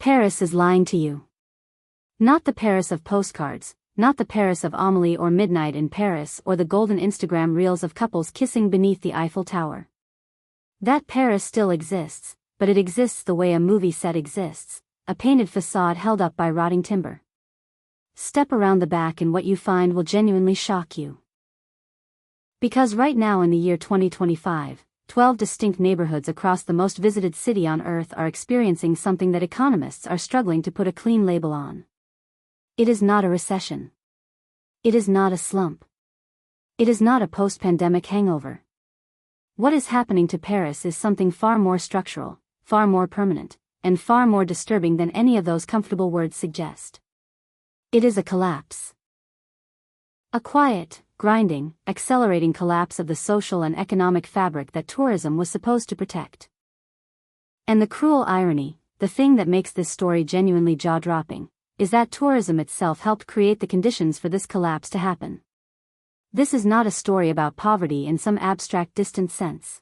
Paris is lying to you. Not the Paris of postcards, not the Paris of Amélie or Midnight in Paris or the golden Instagram reels of couples kissing beneath the Eiffel Tower. That Paris still exists, but it exists the way a movie set exists, a painted facade held up by rotting timber. Step around the back and what you find will genuinely shock you. Because right now in the year 2025, 12 distinct neighborhoods across the most visited city on Earth are experiencing something that economists are struggling to put a clean label on. It is not a recession. It is not a slump. It is not a post-pandemic hangover. What is happening to Paris is something far more structural, far more permanent, and far more disturbing than any of those comfortable words suggest. It is a collapse. A quiet, grinding, accelerating collapse of the social and economic fabric that tourism was supposed to protect. And the cruel irony, the thing that makes this story genuinely jaw-dropping, is that tourism itself helped create the conditions for this collapse to happen. This is not a story about poverty in some abstract distant sense.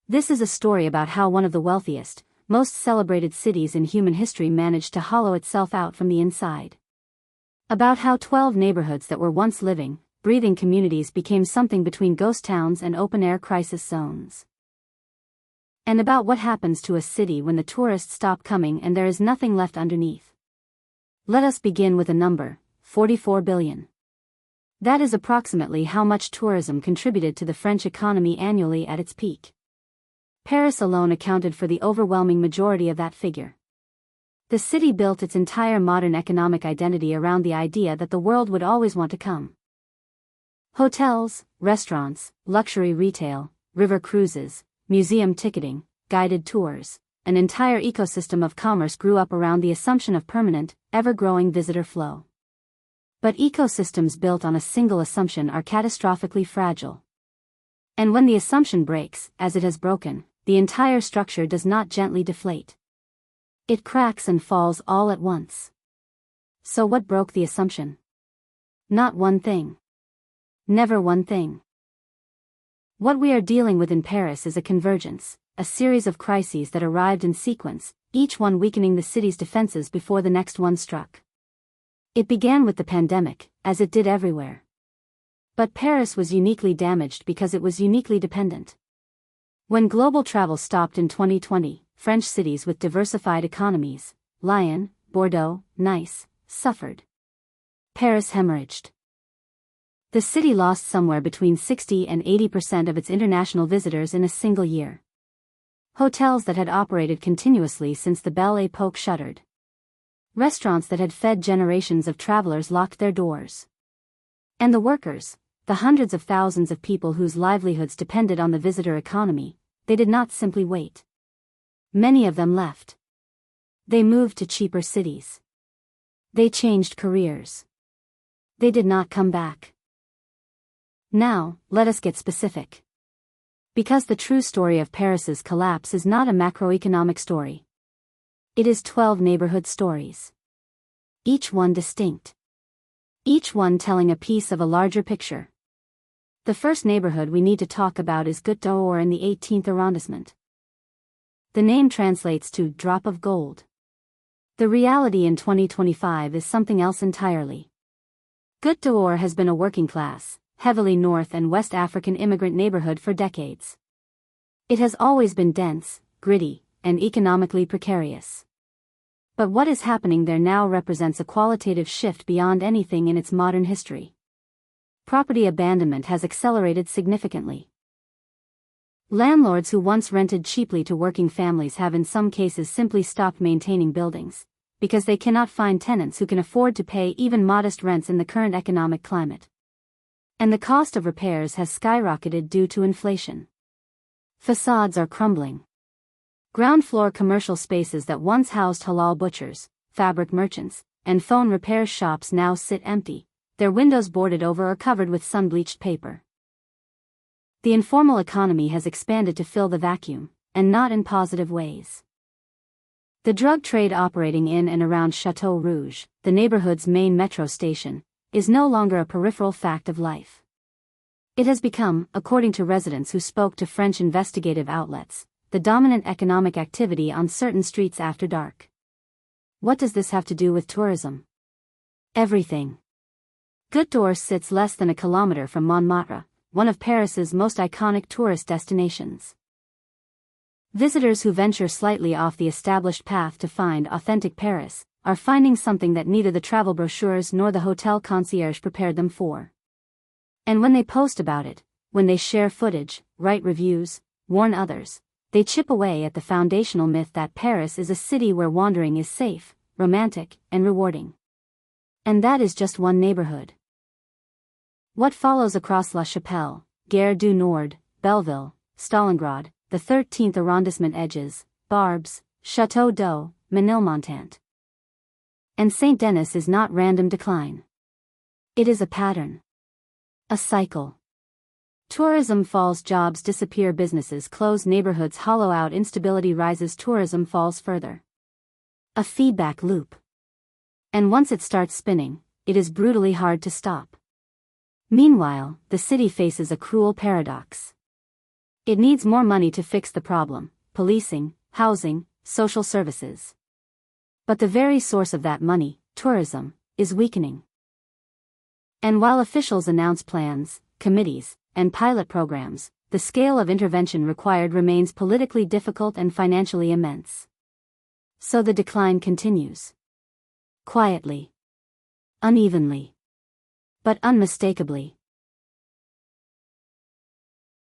This is a story about how one of the wealthiest, most celebrated cities in human history managed to hollow itself out from the inside. About how 12 neighborhoods that were once living, breathing communities became something between ghost towns and open-air crisis zones. And about what happens to a city when the tourists stop coming and there is nothing left underneath. Let us begin with a number, 44 billion. That is approximately how much tourism contributed to the French economy annually at its peak. Paris alone accounted for the overwhelming majority of that figure. The city built its entire modern economic identity around the idea that the world would always want to come. Hotels, restaurants, luxury retail, river cruises, museum ticketing, guided tours, an entire ecosystem of commerce grew up around the assumption of permanent, ever-growing visitor flow. But ecosystems built on a single assumption are catastrophically fragile. And when the assumption breaks, as it has broken, the entire structure does not gently deflate. It cracks and falls all at once. So what broke the assumption? Not one thing. Never one thing. What we are dealing with in Paris is a convergence, a series of crises that arrived in sequence, each one weakening the city's defenses before the next one struck. It began with the pandemic, as it did everywhere. But Paris was uniquely damaged because it was uniquely dependent. When global travel stopped in 2020, French cities with diversified economies, Lyon, Bordeaux, Nice, suffered. Paris hemorrhaged. The city lost somewhere between 60 and 80% of its international visitors in a single year. Hotels that had operated continuously since the Belle Époque shuttered. Restaurants that had fed generations of travelers locked their doors. And the workers, the hundreds of thousands of people whose livelihoods depended on the visitor economy, they did not simply wait. Many of them left. They moved to cheaper cities. They changed careers. They did not come back. Now, let us get specific. Because the true story of Paris's collapse is not a macroeconomic story. It is 12 neighborhood stories. Each one distinct. Each one telling a piece of a larger picture. The first neighborhood we need to talk about is Goutte d'Or in the 18th arrondissement. The name translates to drop of gold. The reality in 2025 is something else entirely. Goutte d'Or has been a working class, heavily North and West African immigrant neighborhood for decades. It has always been dense, gritty, and economically precarious. But what is happening there now represents a qualitative shift beyond anything in its modern history. Property abandonment has accelerated significantly. Landlords who once rented cheaply to working families have in some cases simply stopped maintaining buildings, because they cannot find tenants who can afford to pay even modest rents in the current economic climate. And the cost of repairs has skyrocketed due to inflation. Facades are crumbling. Ground floor commercial spaces that once housed halal butchers, fabric merchants, and phone repair shops now sit empty, their windows boarded over or covered with sun-bleached paper. The informal economy has expanded to fill the vacuum, and not in positive ways. The drug trade operating in and around Chateau Rouge, the neighborhood's main metro station, is no longer a peripheral fact of life. It has become, according to residents who spoke to French investigative outlets, the dominant economic activity on certain streets after dark. What does this have to do with tourism? Everything. Goutte d'Or sits less than a kilometer from Montmartre, one of Paris's most iconic tourist destinations. Visitors who venture slightly off the established path to find authentic Paris are finding something that neither the travel brochures nor the hotel concierge prepared them for. And when they post about it, when they share footage, write reviews, warn others, they chip away at the foundational myth that Paris is a city where wandering is safe, romantic, and rewarding. And that is just one neighborhood. What follows across La Chapelle, Gare du Nord, Belleville, Stalingrad, the 13th arrondissement edges, Barbes, Château d'Eau, Ménilmontant. And Saint-Denis is not random decline. It is a pattern. A cycle. Tourism falls, jobs disappear, businesses close, neighborhoods hollow out, instability rises, tourism falls further. A feedback loop. And once it starts spinning, it is brutally hard to stop. Meanwhile, the city faces a cruel paradox. It needs more money to fix the problem: policing, housing, social services. But the very source of that money, tourism, is weakening. And while officials announce plans, committees, and pilot programs, the scale of intervention required remains politically difficult and financially immense. So the decline continues. Quietly. Unevenly. But unmistakably.